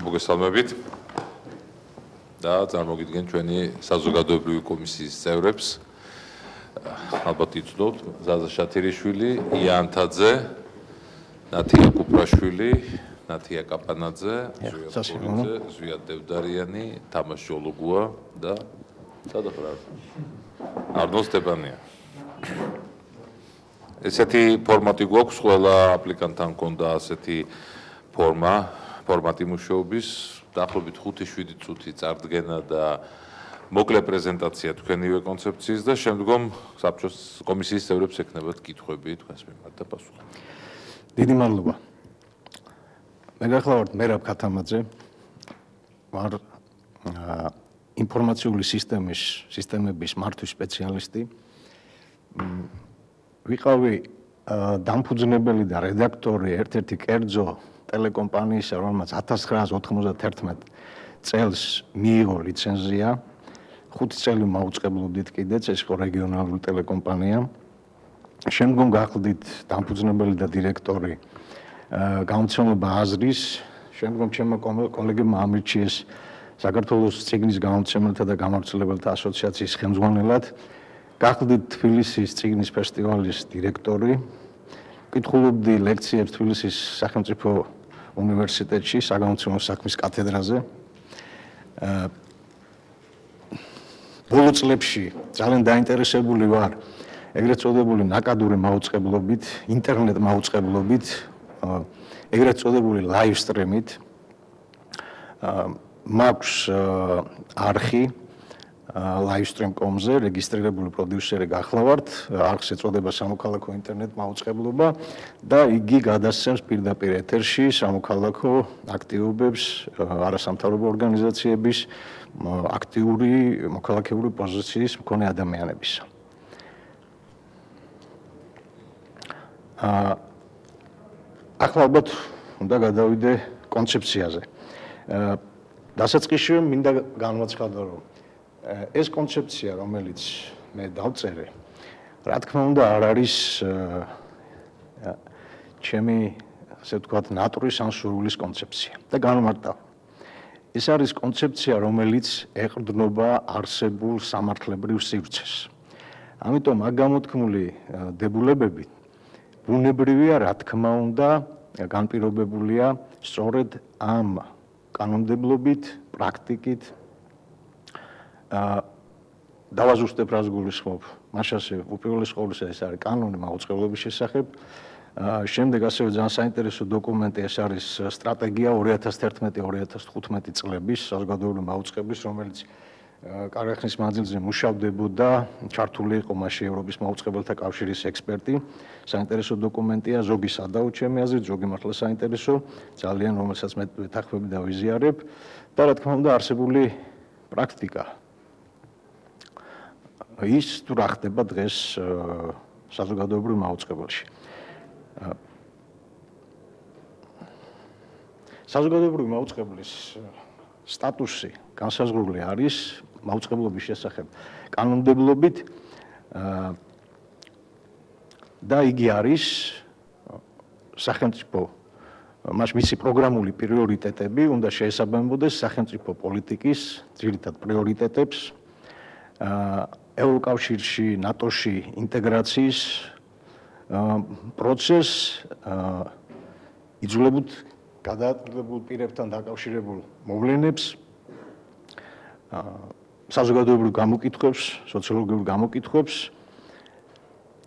მოგესალმებით და წარმოგიდგენ ჩვენი საზოგადოებრივი კომისიის წევრებს. ალბათ იცნობთ ზაზა შათირიშვილი, იან თაძე, ნათია კუპრაშვილი, ნათია კაპანაძე, ზვია დევდარიანი, თამაშ ჯოლოგუა და სადახრა არნო სტეპანია. ესეთი ფორმატი გვაქვს, ყველა აპლიკანტთან ჰქონდა ასეთი ფორმატი მუშაობის, დაახლოებით 5-7 წუთი წარდგენა და მოკლე პრეზენტაცია თქვენივე კონცეფციის და შემდგომ საბჭოს კომისიის წევრებს ექნებათ კითხვები თქვენს მიმართ და პასუხი. დიდი მადლობა. მე გახლავართ მერაბ ქათამაძე, ვარ ინფორმაციული სისტემების მართვის სპეციალისტი. ვიყავი დამფუძნებელი და რედაქტორი ერთ-ერთი კერძო ტელეკომპანიისა, რომელმაც 1991 წელს მიიღო ლიცენზია. 5 წელი მაუწყებლობდით კიდეც, ეს იყო რეგიონალური ტელეკომპანია. შემდგომ გახლდით დამფუძნებელი და დირექტორი გამომცემლობა აზრის. შემდგომ ჩემმა კოლეგებმა ამირჩიეს საქართველოს წიგნის გამომცემელთა და გამავრცელებელთა ასოციაციის ხელმძღვანელად. გახლდით თბილისის წიგნის ფესტივალის დირექტორი. ვკითხულობდი ლექციებს თბილისის სახელმწიფო უნივერსიტეტში, საგამომცემლო საქმის კათედრაზე. ბოლო წლებში ძალიან დაინტერესებული ვარ ეგრეთ წოდებული ნაკადური მაუწყებლობით, ინტერნეტ მაუწყებლობით, ეგრეთ წოდებული live stream-ით. მაქვს არხი livestream.com-ზე რეგისტრირებული პროდიუსერი გახლავართ, არხს ეწოდება სამოქალაქო ინტერნეტ მაუწყებლობა და იგი გადასცემს პირდაპირ ეთერში სამოქალაქო აქტივობებს არასამთავრობო ორგანიზაციების აქტიური მოქალაქეური პოზიციის მქონე ადამიანებისა. ახლა ალბათ უნდა გადავიდე კონცეფციაზე. დასაწყისში მინდა განვაცხადო, რომ ეს კონცეფცია, რომელიც მე დავწერე, რა თქმა უნდა არ არის ჩემი, ასე ვთქვათ, ნატურის ან სურვილის კონცეფცია და განმარტავ. ეს არის კონცეფცია, რომელიც ეყრდნობა არსებულ სამართლებრივ სივრცეს. ამიტომ აქ გამოთქმული დებულებები ბუნებრივია, რა თქმა უნდა, განპირობებულია სწორედ ამ კანონმდებლობით, პრაქტიკით. დავაზუსტებ რას გულისხმობ. მაშასე უპირველეს ყოვლისა ეს არის კანონი მაუწყებლობის შესახებ. შემდეგ ასევე ძალიან საინტერესო დოკუმენტი, ეს არის სტრატეგია 2011-2015 წლების საზოგადოებრივი მაუწყებლის, რომელიც კარგახნის მანძილზე მუშავდებოდა, ჩართული იყო მასში ევროპის მაუწყებელთა კავშირის ექსპერტი. საინტერესო დოკუმენტია, ზოგი სადაო ჩემი აზრით, ზოგი მართლა საინტერესო, ძალიან, რომელსაც მე ვეთანხმები და ვიზიარებ და რა თქმა უნდა არსებული პრაქტიკა. ის თუ რა ხდება დღეს საზოგადოებრივ მაუწყებელში. საზოგადოებრივი მაუწყებლის სტატუსი განსაზღვრული არის მაუწყებლობის შესახებ კანონმდებლობით და იგი არის სახელმწიფო მისი პროგრამული პრიორიტეტები უნდა შეესაბამებოდეს სახელმწიფო პოლიტიკის ძირითად პრიორიტეტებს ევროკავშირში, ნატოში ინტეგრაციის პროცესს იძულებოდ გადააყენებულ პირებთან დაკავშირებულ მოვლენებს საზოგადოებრივ გამოკითხვებს, სოციოლოგიურ გამოკითხვებს.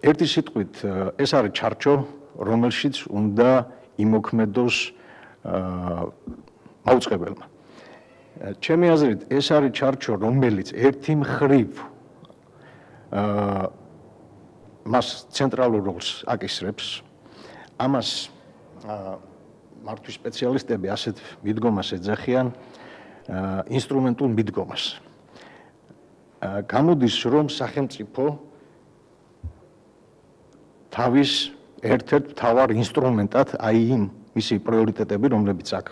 ერთი სიტყვით, ეს არის ჩარჩო, რომელშიც უნდა იმოქმედოს მაუწყებელმა. ჩემი აზრით, ეს არის ჩარჩო, რომელიც ერთი მხრივ მას ცენტრალურ როლს აკისრებს. ამას მართვის სპეციალისტები ასეთ მიდგომას ეძახიან ინსტრუმენტულ მიდგომას. გამოდის, რომ სახელმწიფო თავის ერთ-ერთ მთავარ ინსტრუმენტად, აი იმ მისი პრიორიტეტები, რომლებიც აქ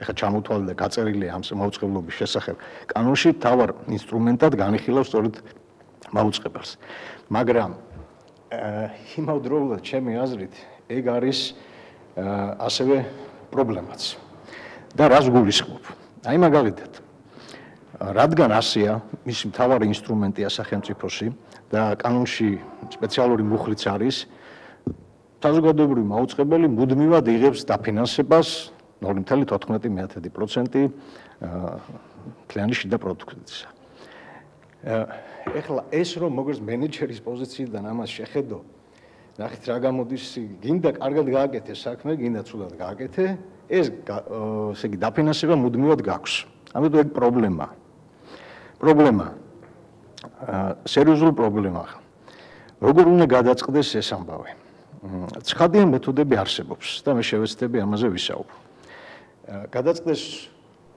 ეხლა ჩამოთვალე და გაწერილია ამ მაუწყებლობის შესახებ, კანონში თავარ ინსტრუმენტად განიხილავს სწორედ მაუწყებელს. მაგრამ იმავდროულად ჩემი აზრით ეგ არის ასევე პრობლემაც. და რას გულისხმობ? აი მაგალითად, რადგან ასეა, მისი მთავარი ინსტრუმენტია სახელმწიფოში და კანონში სპეციალური მუხლიც არის, საზოგადოებრივი მაუწყებელი მუდმივად იღებს დაფინანსებას 0.14% მთლიანი შიდა პროდუქტისა. ეხლა ეს რომ მოგერს მენეჯერის პოზიციიდან ამას შეხედო, ნახეთ რა გამოდის, გინდა კარგად გააკეთე საქმე, გინდა ცუდად გააკეთე, ეს ესე იგი დაფინანსება მუდმივად გაქვს. ამიტომ ეგ პრობლემაა. სერიოზული პრობლემაა. როგორ უნდა გადაწყდეს ეს ამბავი? ცხადიან მეთოდები არსებობს და მე შევეცდები ამაზე ვისაუბრო. გადაწყდეს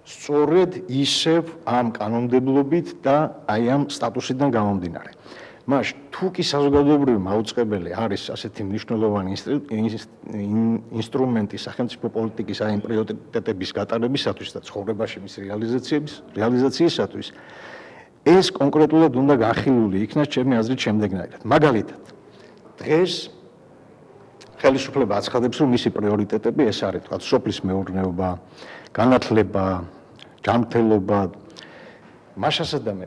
სწორედ ისევ ამ კანონმდებლობით და აი ამ სტატუსიდან გამომდინარე. მაშ თუ კი საზოგადოებრივი მაუწყებელი არის ასეთი მნიშვნელოვანი ინსტრუმენტი სახელმწიფო პოლიტიკის აი ამ პრიორიტეტების გატარებისათვის და ცხოვრებაში მის რეალიზაციისათვის, ეს კონკრეტულად უნდა განხილული იქნას ჩემი აზრით შემდეგნაირად. მაგალითად, დღეს ხელისუფლება აცხადებს, რომ მისი პრიორიტეტები ეს არის, თქვა, სოფლის მეურნეობა, განათლება, ჯანმრთელობა, მაშასადამე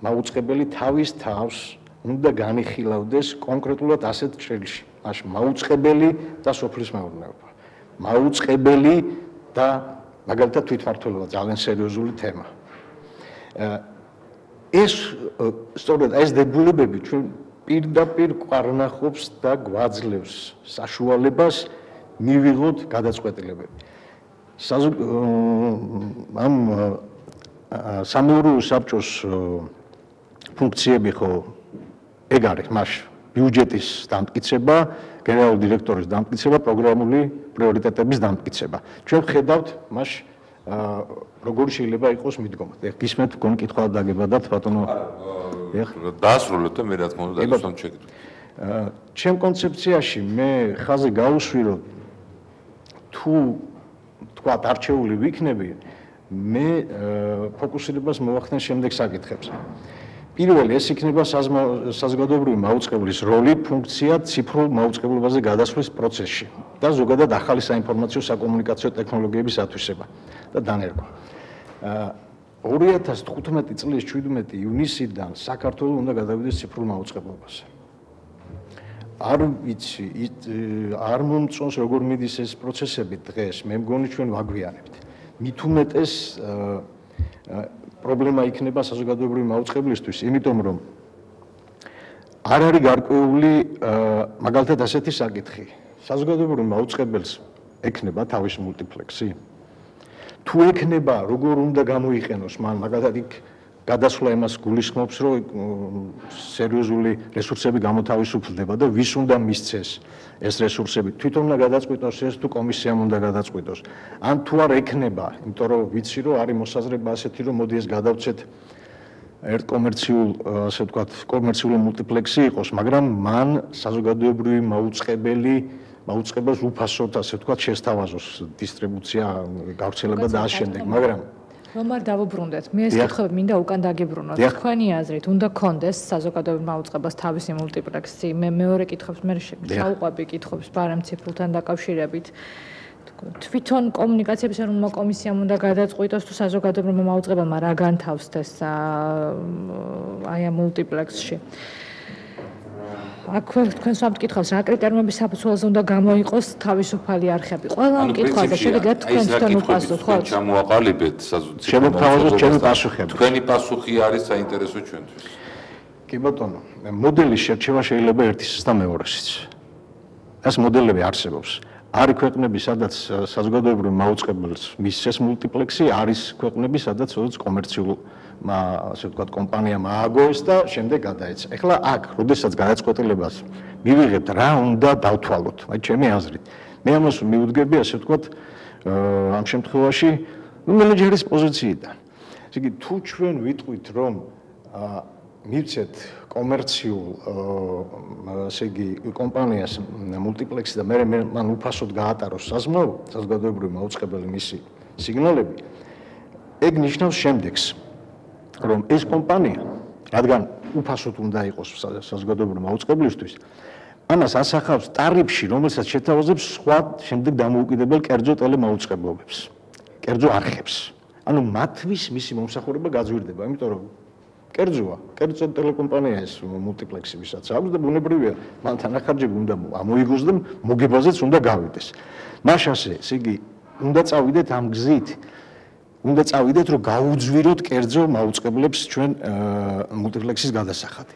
მაუწყებელი თავის თავს უნდა განიხილავდეს კონკრეტულად ასეთ ჭრილში. მაშ მაუწყებელი და სოფლის მეურნეობა. მაუწყებელი და მაგალითად თვითმმართველობა ძალიან სერიოზული თემა. ეს სწორედ ეს დებულებები ჩვენ პირდაპირ ყარნახობს და გვაძლევს საშუალებას მივიღოთ გადაწყვეტილებები. ამ სამეურნეო საბჭოს ფუნქციები ხო ეგ არის, მაშ ბიუჯეტის დამტკიცება, გენერალური დირექტორის დამტკიცება, პროგრამული პრიორიტეტების დამტკიცება. ჩვენ ვხედავთ მაშ როგორ შეიძლება იყოს მიდგომა. ეხ გისმენთ გონ კითხვა დაგებადათ ბატონო. დაასრულოთ და მე რა თქმა უნდა დავუსვამ შეკითხვა. ჩემ კონცეფციაში მე ხაზი გავუსვირო თუ თქვა არჩეული ვიქნები, მე ფოკუსირებას მოვახდენ შემდეგ საკითხებს. პირველი ეს იქნება საზოგადოებრივი მაუწყებლის როლი, ფუნქცია ციფრულ მაუწყებლობაზე გადასვლის პროცესში და ზოგადად ახალი საინფორმაციო საკომუნიკაციო ტექნოლოგიების ათვისება და დანერგვა. 2015 წლის 17 ივნისიდან საქართველოს უნდა გადავიდეს ციფრულ მაუწყებლობაზე. არ ვიცი, არ მომწონს როგორ მიდის ეს პროცესები დღეს, მე მგონი ჩვენ ვაგვიანებთ. მით უმეტეს პრობლემა იქნება საზოგადოებრივი მაუწყებლისთვის, იმიტომ რომ არ არის გარკვეული მაგალითად ასეთი საკითხი. საზოგადოებრივი მაუწყებელს ექნება თავის მულტიპლექსი? თუ ექნება, როგორ უნდა გამოიყენოს მან, მაგალითად იქ გადასვლა იმას გულისხმობს, რომ სერიოზული რესურსები გამოთავისუფლდება და ვის უნდა მისცეს ეს რესურსები? თვითონ უნდა გადაწყვიტოს ეს თუ კომისიამ უნდა გადაწყვიტოს? ან თუ არ ექნება, იმიტომ რომ ვიცი რომ არის მოსაზრება ასეთი, რომ მოდი ეს გადავცეთ ერთ კომერციულ, ასე ვთქვათ, კომერციული მულტიპლექსი იყოს, მაგრამ მან საზოგადოებრივი მაუწყებელს უფასოდ, ასე ვთქვათ, შესთავაზოს დისტრიბუცია, გავრცელება და ამ შემდეგ, მაგრამ რომ არ დავუბრუნდეთ, მე ეს კითხვები მინდა უკან დაგებრუნოთ. თქვენი აზრით, უნდა კონდეს საზოგადოებრივ მაუწყებას თავისი მულტიპლექსი? მე მეორე კითხვებს მე შევყვები კითხვებს ბარემ ციფრულთან დაკავშირებით. თვითონ კომუნიკაციების ეროვნულმა კომისიამ უნდა გადაწყვიტოს თუ საზოგადოებრივმა მაუწყებელმა რა განთავსდეს აი ამ მულტიპლექსში. აქ თქვენ სამ კითხვას რა კრიტერიუმების საფუძველზე უნდა გამოიყოს თავისუფალი არხები? ყველა ამ კითხვაზე შეგიძლიათ თქვენ თვითონ უპასუხოთ, ხო? ჩამოაყალიბეთ შემოგთავაზოთ ჩემი პასუხები. თქვენი პასუხი არის საინტერესო ჩვენთვის. კი ბატონო, მოდელის შერჩევა შეიძლება ერთისის და მეორესიც. ეს მოდელები არსებობს. არის ქვეყნები, სადაც საზოგადოებრივ მაუწყებელს მისცეს მულტიპლექსი, არის ქვეყნები, სადაც კომერციულ ასე ვთქვათ, კომპანიამ ააგოს და შემდეგ გადაეცა. ეხლა აქ, როდესაც გადაწყვეტილებას მივიღებთ, რა უნდა დავთვალოთ? აი ჩემი აზრით. მე ამას მივუდგები, ასე ვთქვათ, ამ შემთხვევაში მენეჯერის პოზიციიდან. ესე იგი, თუ ჩვენ ვიტყვით, რომ მივცეთ კომერციულ ესე იგი კომპანიას მულტიპლექსი და მე მან უფასოდ გაატაროს საზოგადოებრივი მაუწყებელი მისი სიგნალები, ეგ ნიშნავს შემდეგს, რომ ეს კომპანია, რადგან უფასოდ უნდა იყოს საზოგადოებრივი მაუწყებლისთვის, ამას ასახავს ტარიფში, რომელსაც შეთავაზებს სხვა შემდეგ დამოუკიდებელ კერძო ტელემაუწყებლობებს, კერძო არხებს. ანუ მათთვის მისი მომსახურება გაძვირდება, იმიტომ რომ კერძოა, კერძო ტელეკომპანია ეს მულტიპლექსი ვისაც აქვს და ბუნებრივია, მან თანახარჯები უნდა ამოიგოს და მოგებაზეც უნდა გავიდეს. მაშ ასე, ესე იგი, უნდა წავიდეთ ამ გზით, უნდა წავიდეთ, რომ გაუძვიროთ კერძო მაუწყებლებს ჩვენ მულტიპლექსის გადასახადი.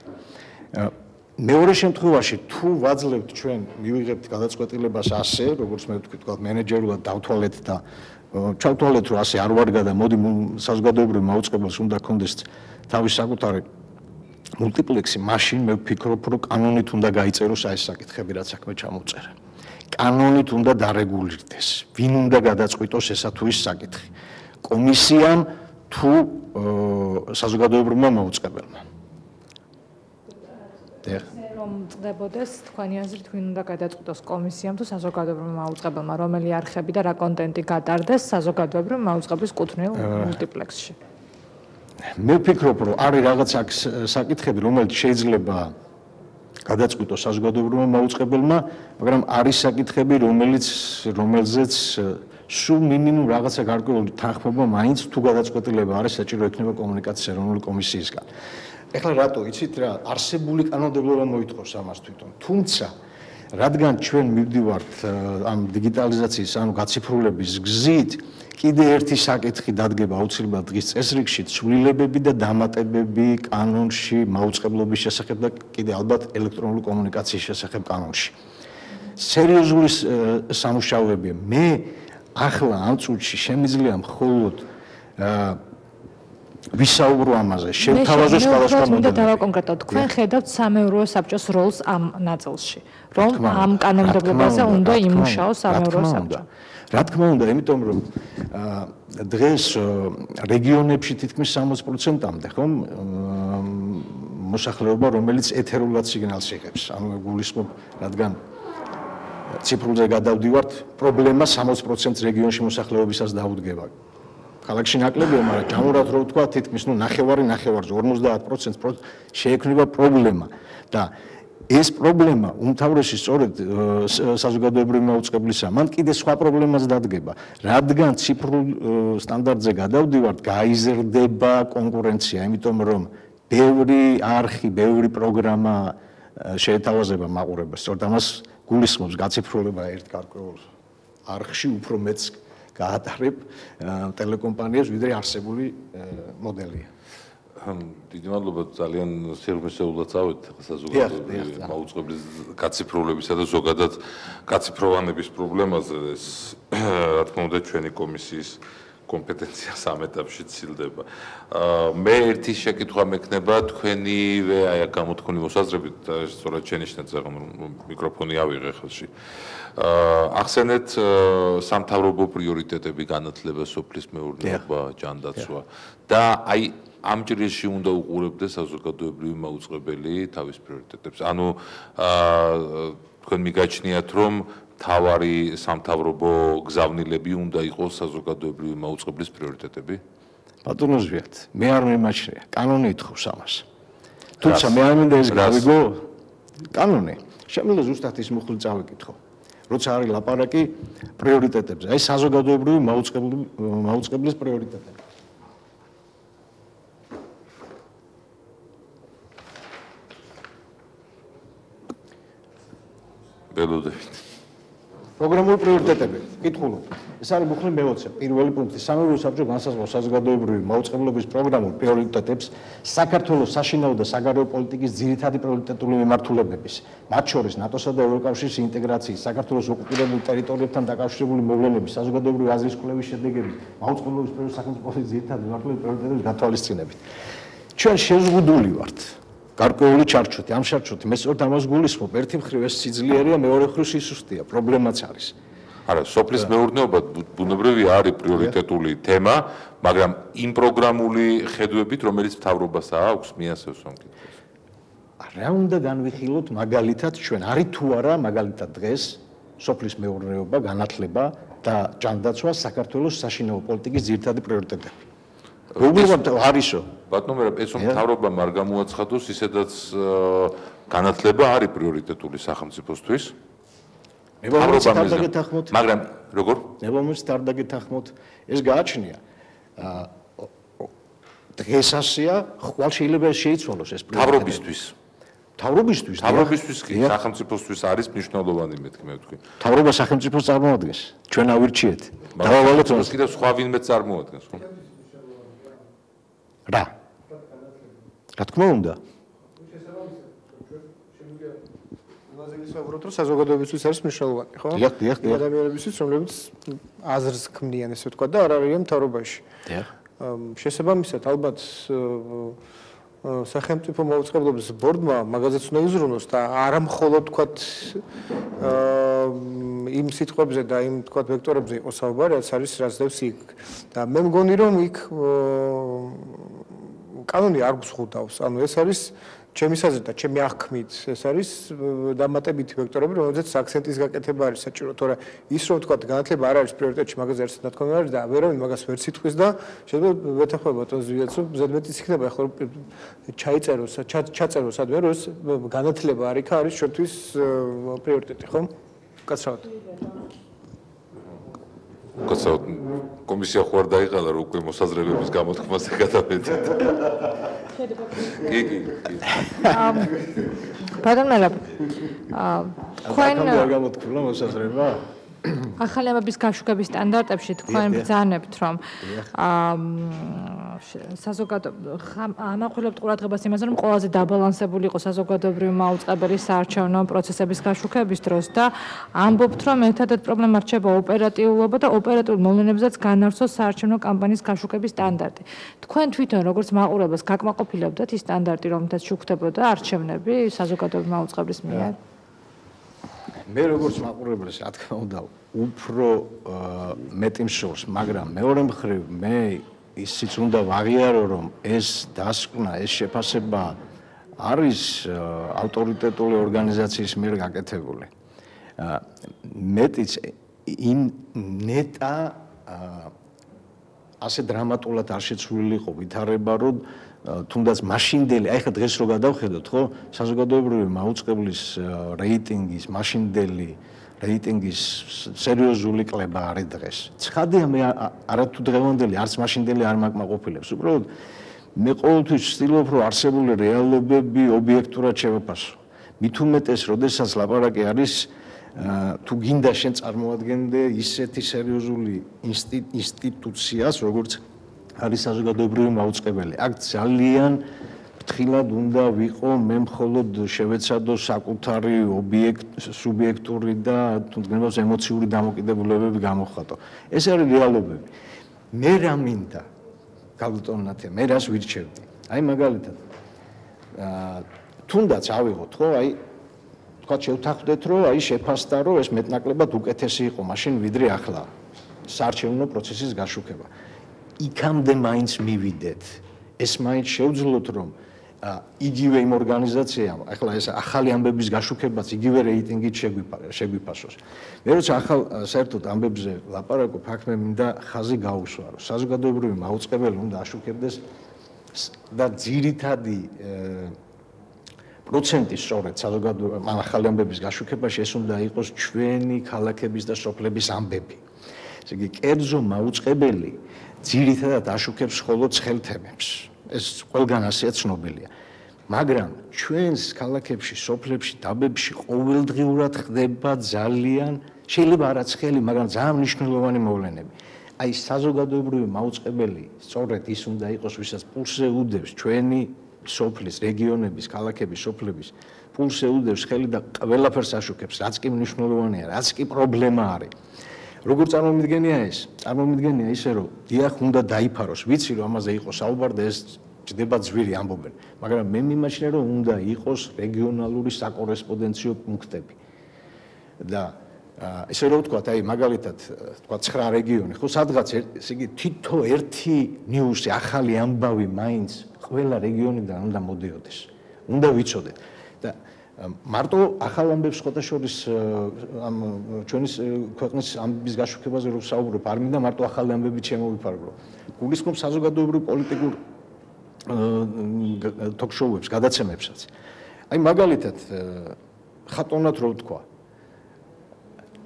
მეორე შემთხვევაში, თუ ვაძლევთ ჩვენ მივიღებთ გადაწყვეტილებას ასე, როგორც მე ვთქვი, თქვა მენეჯერულად დავთვალეთ და ჩავთვალეთ, რომ ასე არ ვარგა და მოდი საზოგადოებრივ მაუწყებელს უნდა კონდეს თავის საკუთარი მულტიპლექსი, მაშინ მე ვფიქრობ, რომ კანონით უნდა გაიწეროს აი ეს საკითხები, რაც აქ მე ჩამოვწერე. კანონით უნდა დარეგულირდეს, ვინ უნდა გადაწყვიტოს ესა თუ ის საკითხი. კომისიამ თუ საზოგადოებრივმა მაუწყებელმა. რომ წდებოდეს თქვენი აზრით ვინ უნდა გადაწყვიტოს კომისიამ თუ საზოგადოებრივმა მაუწყებელმა, რომელი არხები და რა კონტენტი გატარდეს საზოგადოებრივი მაუწყებლის კუთვნილ მულტიპლექსში. მე ვფიქრობ, რომ არის რაღაც საკითხები, რომელიც შეიძლება გადაწყვიტოს საზოგადოებრივმა მაუწყებელმა, მაგრამ არის საკითხები, რომელზეც სულ მინიმუმ რაღაცა გარკვეული თანხმობა მაინც თუ გადაწყვეტილება არის საჭირო ექნება კომუნიკაციის ეროვნული კომისიისგან. ეხლა რატო იცით რა, არსებული კანონმდებლობა მოითხოვს ამას თვითონ. თუმცა, რადგან ჩვენ მივდივართ ამ დიგიტალიზაციის, ანუ გაციფრულების გზით, კიდე ერთი საკითხი დადგება აუცილებლად დღის წესრიგში, ცვლილებები და დამატებები კანონში, მაუწყებლობის შესახებ და კიდე ალბათ ელექტრონული კომუნიკაციის შესახებ კანონში. სერიოზული სამუშაოებია. მე ახლა ამ წუთში შემიძლია მხოლოდ ვისაუბრო ამაზე, შევთავაზო სხვადასხვა მოდელები. მე დავაკონკრეტოთ, თქვენ ხედავთ სამეურვეო საბჭოს როლს ამ ნაწილში, რომ ამ კანონმდებლობაზე უნდა იმუშაოს სამეურვეო საბჭო. რა თქმა უნდა, იმიტომ რომ დღეს რეგიონებში თითქმის 60%-მდე ხომ მოსახლეობა, რომელიც ეთერულად სიგნალს იღებს. ანუ გულისხმობ, რადგან ციფრულზე გადავდივართ, პრობლემა 60% რეგიონში მოსახლეობისას დაუდგება. ქალაქში ნაკლებია, მაგრამ ჯამურად რო ვთქვა, თითქმის ნახევარზე 50% შეექმნება პრობლემა და ეს პრობლემა უმთავრესი სწორედ საზოგადოებრივი მაუწყებლისა, მან კიდე სხვა პრობლემას დადგება, რადგან ციფრულ სტანდარტზე გადავდივართ, გაიზრდება კონკურენცია, იმიტომ რომ ბევრი არხი, ბევრი პროგრამა შეეთავაზება მაყურებელს, სწორედ ამას გულისხმობს გაციფრულება ერთ გარკვეულ არხში უფრო მეც გაატარებ ტელეკომპანიას, ვიდრე არსებული მოდელია. დიდი მადლობა, ძალიან სიღრმისეულად წავედით საზოგადოებრივი მაუწყებლის გაციფრულებისა და ზოგადად გაციფროვანების პრობლემაზე. რა თქმა უნდა, ჩვენი კომისიის კომპეტენცია ამ ეტაპში ცილდება. მე ერთი შეკითხვა მექნება თქვენივე აი გამოთქმული მოსაზრებით, სწორად შენიშნეთ ზაღამ მიკროფონი ავიღე ხელში. ახსენეთ სამთავრობო პრიორიტეტები, განათლება, სოფლის მეურნეობა, ჯანდაცვა და აი ამ ჭრილში უნდა უყურებდეს საზოგადოებრივი მაუწყებელი თავის პრიორიტეტებს. ანუ თქვენ მიგაჩნიათ, რომ თავარი სამთავრობო გზავნილები უნდა იყოს საზოგადოებრივი მაუწყებლის პრიორიტეტები? ბატონო ზვიად, მე არ მიმაჩნია, კანონი ითხოვს ამას. თუმცა მე არ მინდა ეს გავიგო, კანონი. შემიძლია ზუსტად ის მუხლი წავიკითხო. როცა არის ლაპარაკი პრიორიტეტებზე, აი საზოგადოებრივი მაუწყებლის პრიორიტეტები. ველოდებით. პროგრამული პრიორიტეტები. კითხულობ. ეს არის მუხლი მე-20, პირველი პუნქტი. სამეურვეო საბჭო განსაზღვრავს საზოგადოებრივი მაუწყებლობის პროგრამულ პრიორიტეტებს საქართველოს საშინაო და საგარეო პოლიტიკის ძირითადი პრიორიტეტული მიმართულებების, მათ შორის ნატოსა და ევროკავშირის ინტეგრაციის, საქართველოს ოკუპირებულ ტერიტორიებთან დაკავშირებული მოვლენების, საზოგადოებრივი აზრის კვლევის შედეგების, მაუწყებლობის პრიორიტეტების სახელმწიფო პოლიტიკის ძირითადი მიმართულების პრიორიტეტების გათვალისწინებით. ჩვენ შეზღუდული ვართ. გარკვეული ჩარჩოთი, ამ ჩარჩოთი მე სწორედ ამას გულისხმობ, ერთი მხრივ ეს სიძლიერეა, მეორე მხრივ სისუსტეა, პრობლემაც არის. არა, სოფლის მეურნეობა ბუნებრივია არის პრიორიტეტული თემა, მაგრამ იმ პროგრამული ხედვებით, რომელიც მთავრობას აქვს, მიასევს ამ კითხვას. რა უნდა განვიხილოთ მაგალითად ჩვენ არის თუ არა მაგალითად დღეს სოფლის მეურნეობა, განათლება და ჯანდაცვა საქართველოს საშინაო პოლიტიკის ძირითადი პრიორიტეტები. უბრალოდ არისო. ბატონო, ეს რომ მთავრობამ არ გამოაცხადოს, ისედაც განათლება არის პრიორიტეტული სახელმწიფოსთვის. მაგრამ როგორ? ნებომეც არ დაგეთანხმოთ, ეს გააჩნია. დღეს ასეა, ხვალ შეიძლება შეიცვალოს ეს მთავრობისთვის. მთავრობისთვის კი, სახელმწიფოსთვის არის მნიშვნელოვანი მეთქი მე ვთქვი. მთავრობა სახელმწიფოს წარმოადგენს. ჩვენ ავირჩიეთ. დავავალოთ რომ კიდევ სხვა ვინმე წარმოადგენს, ხო? რა თქმა უნდა. ვისაუბროთ, რომ საზოგადოებისთვის არის მნიშვნელოვანი, ხო? დიახ. ადამიანებისთვის, რომლებიც აზრს ქმნიან, ესე ვთქვა და არ არიან მთავრობაში. დიახ. შესაბამისად, ალბათ სახელმწიფო მოუწყებლობის ბორდმა მაგაზეც უნდა იზრუნოს და არა მხოლოდ ვთქვათ იმ სიტყვებზე და იმ ვთქვათ ვექტორებზე იყოს საუბარი, რაც არის რაზდევს იქ. და მე მგონი, რომ იქ კანონი არ გსხუდავს. ანუ ეს არის ჩემი აზრით და ჩემი აღქმით, ეს არის დამატებითი ვექტორები, რომელზეც აქცენტის გაკეთება არის საჭირო. თორე ის რომ ვთქვათ, განათლება არ არის პრიორიტეტი, მაგაზე არც ნათქვამი არის და ვერავინ მაგას ვერ სიტყვის და შეიძლება ვეთანხმება ბატონ ზვიადს, რომ ზედმეტიც იქნება ახლა რომ ჩაწეროს ადვე რომ განათლება არ იქა არის ჩვენთვის პრიორიტეტი, ხო? უკაცრავად. უკაცრავად კომისია ხო არ დაიყალა რომ უკვე მოსაზრებების გამოთქმაზე გადავედით. კი. ბატონო, თქვენ არ გამოთქმულა მოსაზრება? ახალი ამბების გაშუქების სტანდარტებში თქვენ ბრძანებთ, რომ ამახვილებთ ყურადღებას იმაზე, რომ ყველაზე დაბალანსებული იყოს საზოგადოებრივი მაუწყებელი საარჩევნო პროცესების გაშუქების დროს და ამბობთ, რომ ერთადერთი პრობლემა რჩება ოპერატიულობა და ოპერატიულ მოვლენებზეც განარსოს საარჩევნო კამპანიის გაშუქების სტანდარტი. თქვენ თვითონ როგორც მაყურებელს გაკმაყოფილებდათ ის სტანდარტი, რომელთაც შუქდებოდა არჩევნები საზოგადოებრივი მაუწყებლის მიერ? მე როგორც მაყურებელს, რა თქმა უნდა, უფრო მეტი მსურს, მაგრამ მეორე მხრივ მე ისიც უნდა ვაღიარო, რომ ეს დასკვნა, ეს შეფასება არის ავტორიტეტული ორგანიზაციის მიერ გაკეთებული. მეტიც იმ ნეტა ასე დრამატულად არ შეცვლილი იყო ვითარება, რომ თუნდაც მაშინდელი, აი ხა დღეს რო გადავხედოთ, ხო, საზოგადოებრივი მაუწყებლის რეიტინგის, მაშინდელი რეიტინგის სერიოზული კლება არის დღეს. ცხადია მე არათუ დღევანდელი, არც მაშინდელი არ მაკმაყოფილებს. უბრალოდ მე ყოველთვის ვცდილობ, რომ არსებული რეალობები ობიექტურად შევაფასო. მით უმეტეს, როდესაც ლაპარაკი არის თუ გინდა შენ წარმოადგენდე ისეთი სერიოზული ინსტიტუციას, როგორც არის საზოგადოებრივი მაუწყებელი. აქ ძალიან ფრთხილად უნდა ვიყო მე მხოლოდ შევეცადო საკუთარი სუბიექტური და თუნდაც ემოციური დამოკიდებულებები გამოხატო. ეს არის რეალობები. მე რა მინდა გალუტონათე, მე რას ვირჩევდი? აი მაგალითად თუნდაც ავიღოთ, ხო, აი თქვა შევთანხმდეთ, რომ აი შეფასდა, რომ ეს მეტნაკლებად უკეთესი იყო მაშინ ვიდრე ახლა საარჩევნო პროცესის გაშუქება. იქამდე მაინც მივიდეთ. ეს მაინც შევძლოთ, რომ იგივე იმ ორგანიზაციამ, ახლა ეს ახალი ამბების გაშუქებაც იგივე რეიტინგით შეგვიფასოს. მე როცა ახალ საერთოდ ამბებზე ლაპარაკობ, აქ მე მინდა ხაზი გაუსვა, რომ საზოგადოებრივი მაუწყებელი უნდა აშუქებდეს და ძირითადი პროცენტი სწორედ საზოგადოებრივი ახალი ამბების გაშუქებაში ეს უნდა იყოს ჩვენი ქალაქების და სოფლების ამბები. ესე იგი, კერძო მაუწყებელი ძირითადად აშუქებს მხოლოდ ცხელ თემებს. ეს ყველგან ასეა ცნობილია. მაგრამ ჩვენს ქალაქებში, სოფლებში, დაბებში ყოველდღიურად ხდება ძალიან, შეიძლება არაც ხელი, მაგრამ ძალიან მნიშვნელოვანი მოვლენები. აი საზოგადოებრივი მაუწყებელი სწორედ ის უნდა იყოს, ვისაც პულსზე უდევს ჩვენი სოფლის, რეგიონების, ქალაქების, სოფლების პულსზე უდევს ხელი და ყველაფერს აშუქებს, რაც კი მნიშვნელოვანია, რაც კი პრობლემა არის. როგორ წარმომიდგენია ეს? წარმომიდგენია ისე, რომ დიახ, უნდა დაიფაროს. ვიცი, რომ ამაზე იყო საუბარი და ეს ჯდება ძვირი ამბობენ, მაგრამ მე მიმაჩნია, რომ უნდა იყოს რეგიონალური საკორესპონდენციო პუნქტები. და ესე რომ ვთქვათ, აი მაგალითად, თქვა 9 რეგიონი, ხო სადღაც ესე იგი თითო ერთი ნიუსი, ახალი ამბავი მაინც ყველა რეგიონიდან უნდა მოდიოდეს. უნდა ვიცოდეთ და მარტო ახალ ამბებს ხოთაშორის ამ ჩვენი ქვეყნის ამბების გაშუქებაზე რომ საუბრობ, არ მინდა მარტო ახალი ამბებით შემოვიფარგლო. გულისხმობ საზოგადოებრივ პოლიტიკურ ток-შოუებს, გადაცემებსაც. აი მაგალითად ხატონად რო ვთქვა,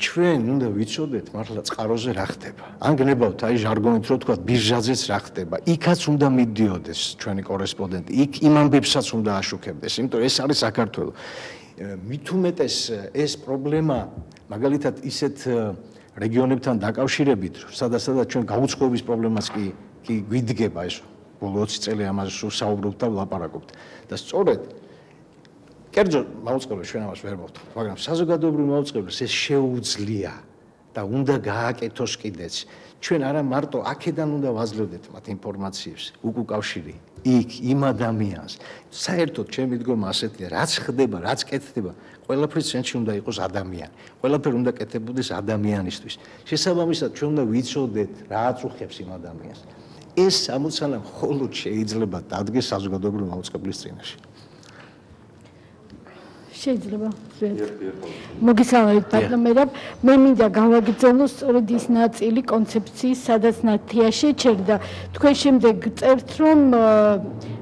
ჩვენ უნდა ვიცოდეთ მართლა წყაროზე რა ხდება. ან გნებავთ აი ჟარგონით რო ვთქვა, ბირჟაზეც რა ხდება. იქაც უნდა მიდიოდეს ჩვენი კორესპონდენტი, იქ იმ ამბებსაც უნდა აშუქებდეს, იმიტომ ეს არის საქართველო. მით უმეტეს ეს პრობლემა მაგალითად ისეთ რეგიონებთან დაკავშირებით, სადაც ჩვენ გაუწყობის პრობლემას კი გვიდგება ეს ბოლო 20 წელი ამაზე საუბრობთ და ვლაპარაკობთ. და სწორედ კერძო მაუწყებლებს ჩვენ ამას ვერ მოვთხოვთ, მაგრამ საზოგადოებრივ მაუწყებლებს ეს შეუძლია და უნდა გააკეთოს კიდეც. ჩვენ არა მარტო აქედან უნდა ვაძლევდეთ მათ ინფორმაციებს, უკავშირი იქ იმ ადამიანს. საერთოდ ჩემი დგომა ასეთია, რაც ხდება, რაც კეთდება, ყველაფრის ცენტრში უნდა იყოს ადამიანი. ყველაფერი უნდა კეთებოდეს ადამიანისთვის. შესაბამისად, ჩვენ უნდა ვიცოდეთ, რა აწუხებს იმ ადამიანს. ეს ამოცანა მხოლოდ შეიძლება დადგეს საზოგადოებრივ მაუწყებლის წინაშე. შეიძლება მოგესალმებით ბატონო, მე მინდა გავაგრძელო სწორედ ის ნაწილი კონცეფციის, სადაც ნათია შეჩერდა. თქვენ შემდეგ წერთ, რომ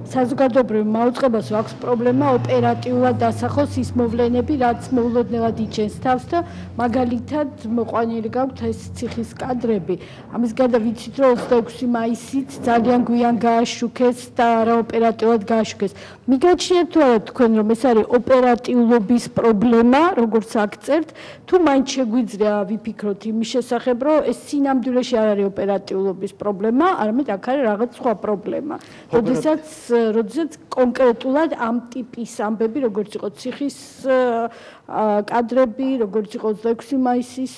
საზოგადოებრივ მაუწყებელს აქვს პრობლემა ოპერატიულად დასახოს ის მოვლენები, რაც მოულოდნელად იჩენს თავს და მაგალითად მოყვანილი გაქვთ ეს ციხის კადრები. ამის გარდა ვიცით, რომ 26 მაისით ძალიან გვიან გააშუქეს და არა ოპერატიულად გააშუქეს. მიგაჩნიათ თუ არა თქვენ, რომ ეს არის ოპერატიულობის პრობლემა, როგორც აქ წერთ, თუ მაინც შეგვიძლია ვიფიქროთ იმის შესახებ, რომ ეს სინამდვილეში არ არის ოპერატიულობის პრობლემა, არამედ აქ არის რაღაც სხვა პრობლემა. როდესაც კონკრეტულად ამ ტიპის ამბები, როგორც იყო ციხის კადრები, როგორც იყო 26 მაისის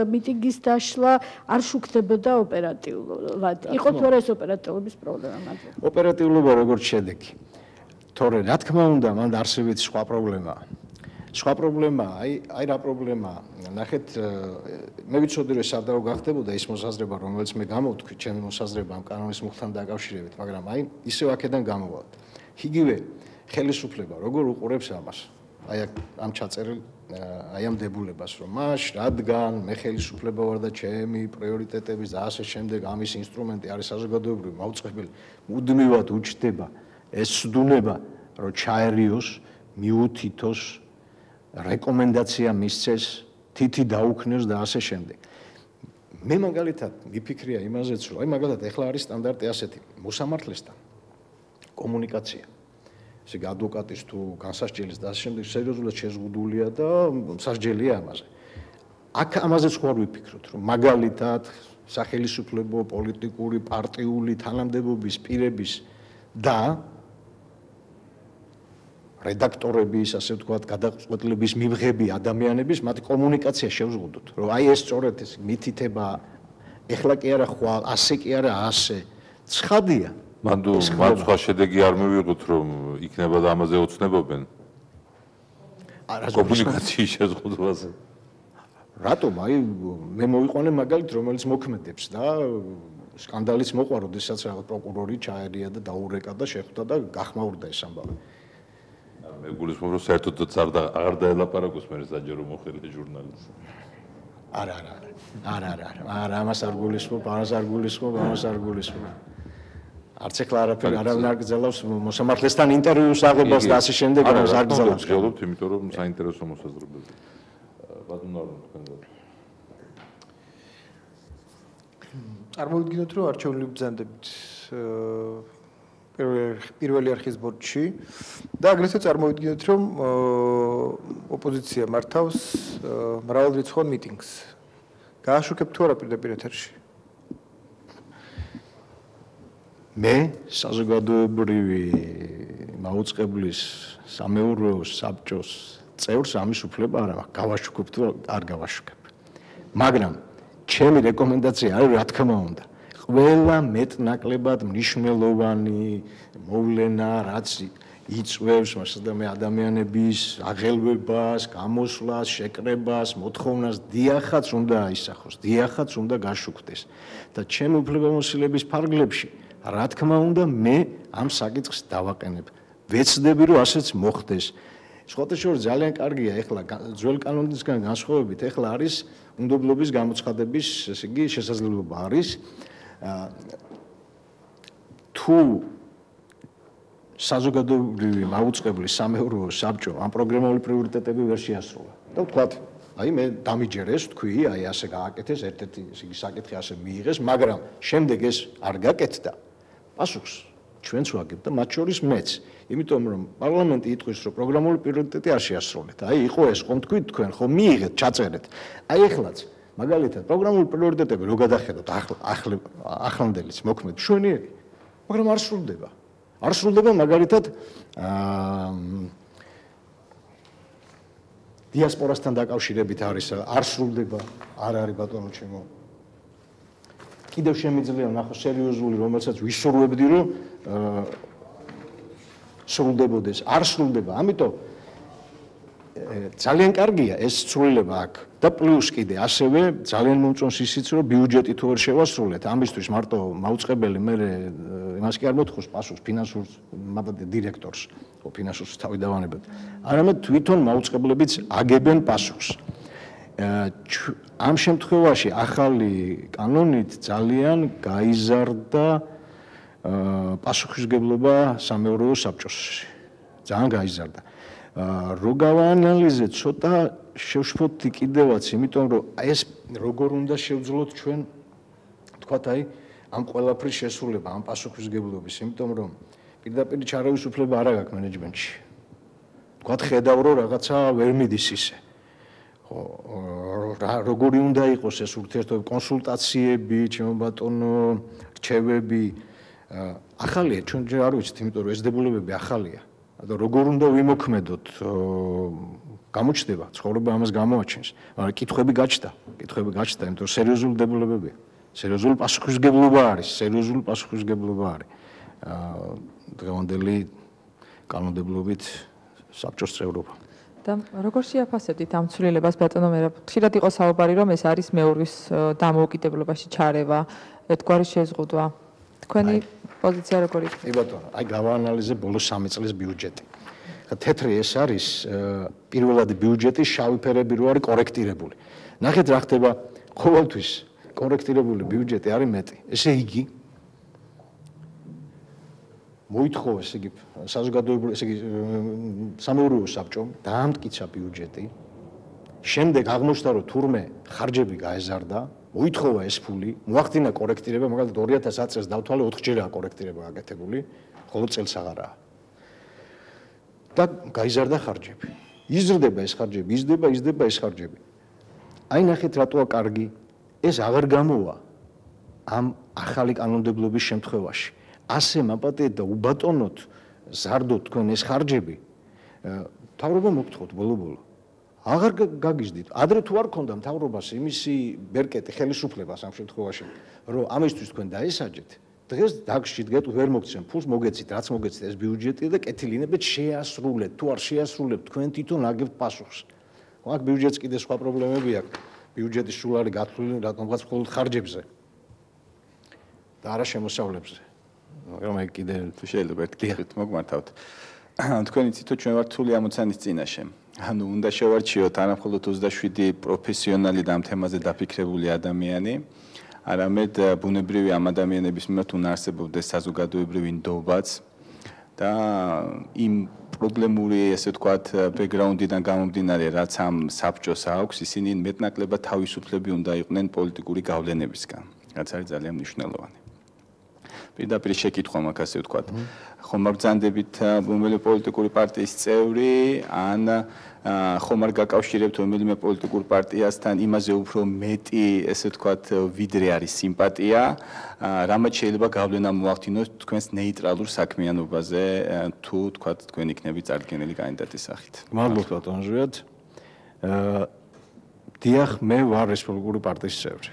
მიტინგის დაშლა, არ შუქდებოდა ოპერატიულად. იყო თუ არა ეს ოპერატიულობის პრობლემა? ოპერატიულობა როგორც შედეგი. თორე რა თქმა უნდა, მანდ არსებითი სხვა პრობლემაა. სხვა პრობლემაა, აი რა პრობლემაა. ნახეთ, მე ვიცოდი რომ ეს არ გავხდებოდა ის მოსაზრება, რომელიც მე გამოვთქვი, ჩემი მოსაზრება ამ კანონის მუხთან დაკავშირებით, მაგრამ აი ისევ აქედან გამოვავალთ. იგივე ხელისუფლება როგორ უყურებს ამას? აი ამ ჩაწერილ აი ამ დებულებას, რომ მაშ რადგან მე ხელისუფლება ვარ და ჩემი პრიორიტეტების და ასე შემდეგ ამის ინსტრუმენტი არის საზოგადოებრივი მაუწყებელი, მუდმივად უჩნდება ეს სდუნება, რომ ჩაერიოს, მიუთითოს, რეკომენდაცია მისცეს, თითი დაუქნეს და ასე შემდეგ. მე მაგალითად მიფიქრია იმაზეც, რომ აი მაგალითად ეხლა არის სტანდარტი ასეთი, მოსამართლესთან კომუნიკაცია. ესე იგი ადვოკატის თუ განსასჯელის და ასე შემდეგ სერიოზულად შეზღუდულია და სასჯელია ამაზე. აქ ამაზეც ხوار ვიფიქროთ, რომ მაგალითად სახელისუფლებო, პოლიტიკური, პარტიული თანამდებობის პირების და რედაქტორების, ასე ვთქვათ, გადაწყვეტილების მიღები ადამიანების მათი კომუნიკაცია შევზღუდოთ, რომ აი ეს სწორედ ეს მითითება ეხლა კი არა ხვალ, ასე კი არა ასე. ცხადია. მანდ სხვა შედეგი არ მივიღოთ, რომ იქნება და ამაზე ოცნებობენ. კომუნიკაციის შეზღუდვაზე. რატომ? აი მე მოვიყვანე მაგალითად, რომელიც მოქმედებს და სკანდალიც მოყვა, როდესაც რაღაც პროკურორი ჩაერია და დაურეკა და შეხვდა და გახმაურდა ეს ამბავი. მე გულისხმობ, რომ საერთოდაც აღარ დაელაპარაკოს მე საჯარო მოხელე ჟურნალისტს. არა, ამას არ გულისხმობ, ამას არ გულისხმობ. არც ეხლა არაფერი არავინ არ გძელავს მოსამართლესთან ინტერვიუს აღებას და ასე შემდეგ, ამას არ გძელავს. გძელობთ, იმიტომ რომ საინტერესო მოსაზრებები. ბატონო, თქვენ წარმოვიდგინოთ, რომ არჩევნები ბრძანდებით პირველი არხის ბორცვში და აგრეთვე წარმოვიდგინოთ, რომ ოპოზიცია მართავს მრავალრიცხოვან მიტინგს. გააშუქებთ თუ არა პირდაპირ ეთერში? მე საზოგადოებრივი მაუწყებლის სამეურვეო საბჭოს წევრს ამის უფლება არ აქვს. გავაშუქებ თუ არ გავაშუქებ. მაგრამ ჩემი რეკომენდაცია არის, რა თქმა უნდა, ყველა მეტნაკლებად მნიშვნელოვანი მოვლენა, რაც იწვევს მასადამე ადამიანების აღელვებას, გამოსვლას, შეკრებას, მოთხოვნას, დიახაც უნდა აისახოს, დიახაც უნდა გაშუქდეს. და ჩემი უფლებამოსილების ფარგლებში, რა თქმა უნდა, მე ამ საკითხს დავაყენებ. ვეცდები, რომ ასეც მოხდეს. სხვათა შორის ძალიან კარგია ეხლა ძველ კანონისგან განსხვავებით, ეხლა არის უნდობლობის გამოცხადების, ესე იგი, შესაძლებლობა არის. თუ საზოგადოებრივი მაუწყებლის სამეურვეო საბჭო ამ პროგრამული პრიორიტეტები ვერ შეასრულა. და ვთქვათ, აი მე დამიჯერეს, თქვი, აი ასე გააკეთეს, ერთ-ერთი ესე იგი საკითხი ასე მიიღეს, მაგრამ შემდეგ ეს არ გაკეთდა. პასუხს ჩვენც ვაგებთ და მათ შორის მეც. იმიტომ რომ პარლამენტი იტყვის, რომ პროგრამული პრიორიტეტი არ შეასრულეთ. აი იყო ეს, ხომ თქვით თქვენ, ხომ მიიღეთ, ჩაწერეთ. აი ეხლაც მაგალითად პროგრამული პრიორიტეტები რო გადახედოთ ახლანდელიც მოქმედ მშვენიერი, მაგრამ არ სრულდება. არ სრულდება მაგალითად დიასპორასთან დაკავშირებით არის არ სრულდება, არ არის ბატონო ჩემო. კიდევ შემიძლია ნახო სერიოზული, რომელსაც ვისურვებდი, რომ სრულდებოდეს, არ სრულდება. ამიტომ ძალიან კარგია ეს ცვლილება აქ და პლუს კიდე ასევე ძალიან მომწონს ისიც, რომ ბიუჯეტი თუ ვერ შევასრულეთ, ამისთვის მარტო მაუწყებელი მე იმას კი არ მოთხოვს პასუხს ფინანსურ დირექტორს, ფინანსურს თავი დავანებად. არამედ თვითონ მაუწყებლებიც აგებენ პასუხს. ამ შემთხვევაში ახალი კანონით ძალიან გაიზარდა პასუხისმგებლობა სამეურვეო საბჭოს. ძალიან გაიზარდა. რო გავაანალიზეთ ცოტა შევშფოთი კიდევაც, იმიტომ რომ ეს როგორ უნდა შევძლოთ ჩვენ თქვათ აი ამ ყველაფრის შესრულება, ამ პასუხისმგებლობის, იმიტომ რომ პირდაპირ ჩარევის უფლება არ აქვს მენეჯმენტში. თქვათ ხედავ რომ რაღაცა ვერ მიდის ისე. ხო, როგორი უნდა იყოს ეს ურთიერთობა, კონსულტაციები, ჩემო ბატონო, რჩევები, ახალია, ჩვენ ჯერ არ ვიცით, იმიტომ რომ ეს დებულებები ახალია. და როგორ უნდა ვიმოქმედოთ, გამოჩნდება, ცხოვრება ამას გამოაჩენს, მაგრამ კითხვები გაჩნდა, იმიტომ რომ სერიოზული დებულებებია, სერიოზული პასუხისმგებლობა არის, დღევანდელი კანონმდებლობით საბჭოს წევრობა. და როგორ შეაფასებთ ამ ცვლილებას, ბატონო მერაბ? ხშირად იყო საუბარი, რომ ეს არის მეურვის დამოუკიდებლობაში ჩარევა, ერთგვარი შეზღუდვა. თქვენი პოზიცია როგორი იქნება? კი ბატონო, აი გავაანალიზე ბოლოს 3 წლის ბიუჯეტი. თეთრი ეს არის პირველადი ბიუჯეტის შავი ფერები რო არის კორექტირებული. ნახეთ რა ხდება, ყოველთვის კორექტირებული ბიუჯეტი არის მეტი. ესე იგი მოითხოვა, ესე იგი საზოგადოებრივი, ესე იგი სამეურვეო საბჭომ დაამტკიცა ბიუჯეტი. შემდეგ აღმოჩნდა, რომ თურმე ხარჯები გაეზარდა, მოითხოვა ეს ფული, მოახდინა კორექტირება, მაგალითად 2010 წელს დავთვალე 4 ჯერაა კორექტირება გაკეთებული, ხოლო წელს აღარაა. და გაიზარდა ხარჯები. იზრდება ეს ხარჯები, იზრდება ეს ხარჯები. აი ნახეთ რატოა კარგი, ეს აღარ გამოვა ამ ახალი კანონმდებლობის შემთხვევაში. ასე მაპატიეთ და უბატონოთ, ზარდოთ თქვენ ეს ხარჯები. მთავრობა მოგთხოვთ ბოლო-ბოლო. აღარ გაგიჟდით. ადრე თუ არ ქონდა მთავრობას იმისი ბერკეტი ხელისუფლებას ამ შემთხვევაში, რომ ამისთვის თქვენ დაესაჯეთ, დღეს დაგშით ვერ მოგცემ ფულს, მოგეცით, რაც მოგეცით ეს ბიუჯეტი და კეთილინებით შეასრულეთ. თუ არ შეასრულებთ, თქვენ თვითონ აგებთ პასუხს. აქ ბიუჯეტს კიდე სხვა პრობლემები აქვს. ბიუჯეტის სულ არის გათვლილი, რატომღაც მხოლოდ ხარჯებზე და არა შემოსავლებზე. მაგრამ აი კიდე თუ შეიძლება ერთ კითხვით მოგმართავთ. თქვენი ციტო ჩვენ ვართ სრული ამოცანის წინაშე. ანუ უნდა შევარჩიოთ არა მხოლოდ 27 პროფესიონალი და ამ თემაზე დაფიქრებული ადამიანი, არამედ ბუნებრივი ამ ადამიანების მიმართ უნდა არსებობდეს საზოგადოებრივი ნდობაც და იმ პრობლემური, ესე ვთქვათ, ბექგრაუნდიდან გამომდინარე, რაც ამ საბჭოს აქვს, ისინი მეტნაკლებად თავისუფლები უნდა იყვნენ პოლიტიკური გავლენებისგან, რაც არის ძალიან მნიშვნელოვანი. პირდაპირ შეკითხვა მაქვს, ასე ვთქვათ. ხომ არ ბრძანდებით რომელიმე პოლიტიკური პარტიის წევრი, ან ხომ არ გაკავშირებთ რომელიმე პოლიტიკურ პარტიასთან იმაზე უფრო მეტი, ესე ვთქვათ, ვიდრე არის სიმპათია, რამაც შეიძლება გავლენა მოახდინოს თქვენს ნეიტრალურ საქმიანობაზე, თუ ვთქვათ, თქვენ იქნებით წარდგენილი კანდიდატის სახით. მადლობთ ბატონ ჟვიად. დიახ, მე ვარ რესპუბლიკური პარტიის წევრი.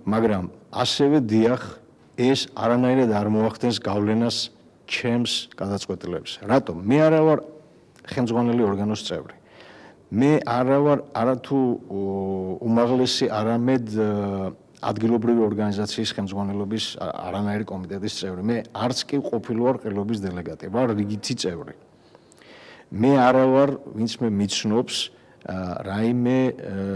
მაგრამ ასევე დიახ, ეს არანაირად არ მოახდენს გავლენას ჩემს გადაწყვეტილებას. რატომ? მე არა ვარ ხელმძღვანელი ორგანოს წევრი. მე არა ვარ არათუ უმაღლესი არამედ ადგილობრივი ორგანიზაციის ხელმძღვანელობის არანაირი კომიტეტის წევრი. მე არც კი ყოფილი ვარ ყელობის დელეგატი, ვარ რიგითი წევრი. მე არა ვარ, ვინც მე მიცნობს რაიმე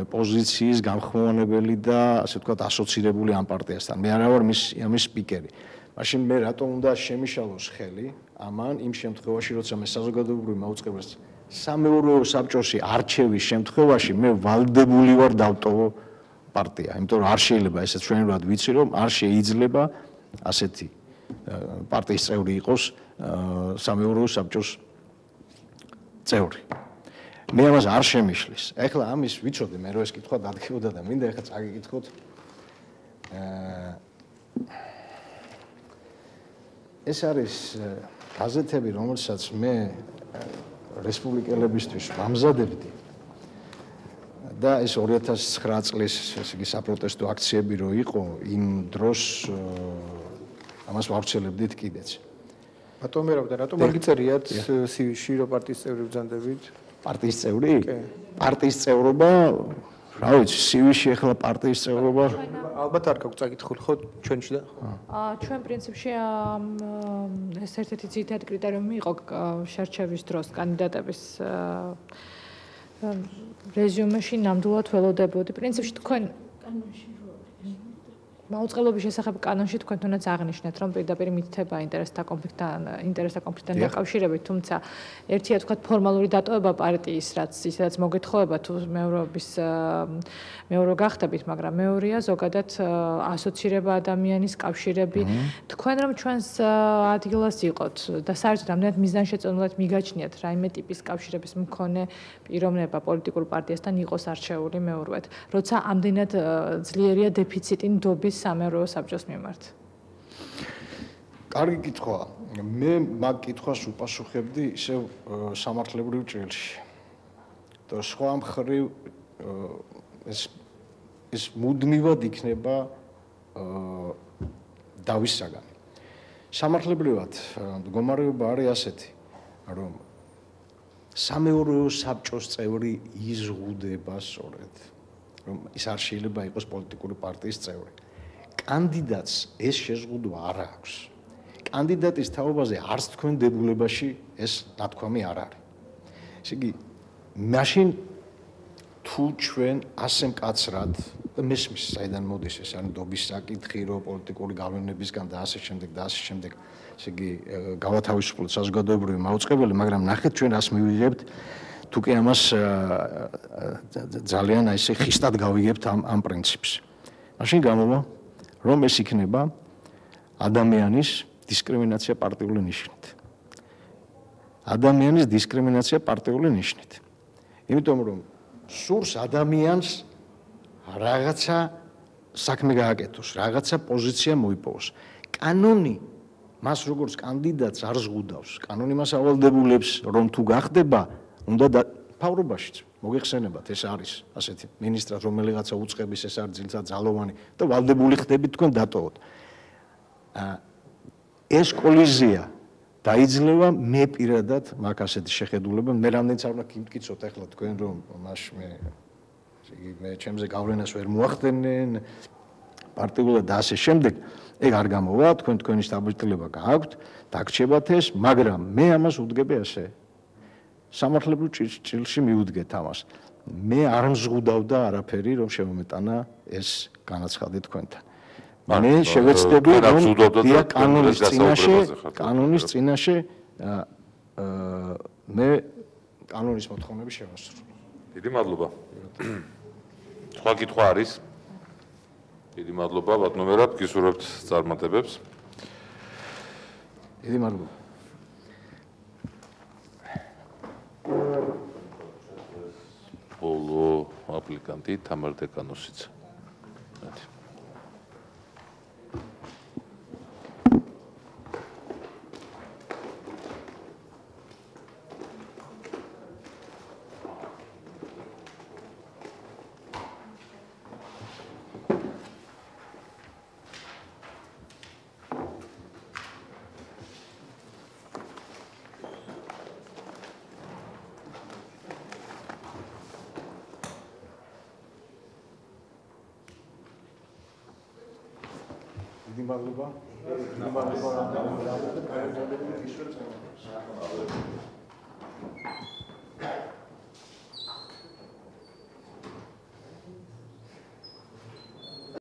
პოზიციის გამხმოვანებელი და ასე ვთქვათ ასოცირებული ამ პარტიასთან. მე არა ვარ ამის სპიკერი. მაშინ მე რატომ უნდა შემიშალოს ხელი ამან იმ შემთხვევაში, როცა მე საზოგადოებრივ მაუწყებლობას სამეურვეო საბჭოში არჩევის შემთხვევაში მე ვალდებული ვარ დავტოვო პარტია, იმიტომ რომ არ შეიძლება ესე ჩვენურად ვიცი რომ არ შეიძლება ასეთი პარტიის წევრი იყოს სამეურვეო საბჭოს წევრი. მე ამას არ შემიშლის. ეხლა ამის ვიცოდი მე რომ ეს კითხვა დადგებოდა და მინდა ეხლა წაგიკითხოთ. ეს არის გაზეთები, რომელსაც მე რესპუბლიკელებისთვის ვამზადებდი და ეს 2009 წლის ესე იგი საპროტესტო აქციები რო იყო, იმ დროს ამას ვავრცელებდით კიდეც. ბატონო მერაბ და რატომ არ გიწერიათ CV-ში რო პარტიის წევრი ბრძანდებით? პარტიის წევრი? პარტიის წევრობა, რა ვიცი, CV-ში ახლა პარტიის წევრობა ალბათ არ გაგვ წაკითხული ხო ჩვენში და? ჩვენ პრინციპში ეს ერთ-ერთი ძირითადი კრიტერიუმი იყო შერჩევის დროს კანდიდატების რეზიუმეში ნამდვილად ველოდებოდი. პრინციპში თქვენ მაუწყებლობის შესახებ კანონში თქვენ თუნდაც აღნიშნეთ, რომ პირდაპირ მითითება ინტერესთა კონფლიქტთან დაკავშირებით, თუმცა ერთია თქვა ფორმალური დატოვება პარტიის, რაც ისედაც მოგეთხოვება თუ მეურო გახდებით, მაგრამ მეორეა ზოგადად ასოცირება ადამიანის კავშირები. თქვენ რომ ჩვენს ადგილას იყოთ და საერთოდ ამდენად მიზანშეწონილად მიგაჩნიათ რაიმე ტიპის კავშირების მქონე პიროვნება პოლიტიკურ პარტიასთან იყოს არჩეული მეურვეთ, როცა ამდენად ძლიერია დეფიციტი ნდობის სამეურვეო საბჭოს მიმართ. კარგი კითხვაა. მე მაგ კითხვას უპასუხებდი ისევ სამართლებრივ ჭრილში. და სხვა მხრივ ეს მუდმივად იქნება დავის საგანი. სამართლებრივად მდგომარეობა არის ასეთი, რომ სამეურვეო საბჭოს წევრი იზღუდება სწორედ, რომ ის არ შეიძლება იყოს პოლიტიკური პარტიის წევრი. კანდიდატს ეს შეზღუდვა არ აქვს. კანდიდატის თაობაზე არც თქვენ დებულებაში ეს ნათქვამი არ არის. ესე იგი, მაშინ თუ ჩვენ ასე მკაცრად და მესმის საიდან მოდის ეს არის ნდობის საკითხი, რო პოლიტიკური გავლენებისგან და ასე შემდეგ და ასე შემდეგ, ესე იგი, გავათავისუფლოთ საზოგადოებრივი მაუწყებელი, მაგრამ ნახეთ ჩვენ რას მივიღებთ, თუ კი ამას ძალიან ესე ხისტად გავიგებთ ამ პრინციპს. მაშინ გამოვა რომ ეს იქნება ადამიანის დისკრიმინაცია პარტიული ნიშნით. ადამიანის დისკრიმინაცია პარტიული ნიშნით. იმიტომ რომ სურს ადამიანს რაღაცა საქმე გააკეთოს, რაღაცა პოზიცია მოიპოვოს. კანონი მას როგორც კანდიდატს არ ზღუდავს. კანონი მას ავალდებულებს, რომ თუ გახდება, უნდა მთავრობაშიც მოგეხსენებათ, ეს არის ასეთი მინისტრად რომელიღაცა უწყების, ეს არის ძილთად ძალოვანი და ვალდებული ხდებით თქვენ დატოვოთ. ეს კოლიზია დაიძლევა მე პირადად მაგ ასეთი შეხედულება, მე რამდენიც არ უნდა გიმტკიცოთ ახლა თქვენ რომ მაშ მე ჩემზე გავლენას ვერ მოახდენენ პარტიულად და ასე შემდეგ, ეგ არ გამოვა, თქვენი სტაბილურობა გააქვთ, დაგრჩებათ ეს, მაგრამ მე ამას ვუდგები ასე. სამართლებრივ ჭრილში მივუდგეთ ამას. მე არ მზღუდავდა არაფერი, რომ შემომეტანა ეს განაცხადი თქვენთან. მე შევეცდები, რომ კანონის წინაშე მე კანონის მოთხოვნები შევასრულო. დიდი მადლობა. სხვა კითხვა არის? დიდი მადლობა, ბატონო მერაბ, გისურვებთ წარმატებებს. დიდი მადლობა. ბოლო აპლიკანტი თამარ დეკანოსიცა. დიდი მადლობა. დიდი მადლობა რა და გაიგებთ ისე წამოწევს.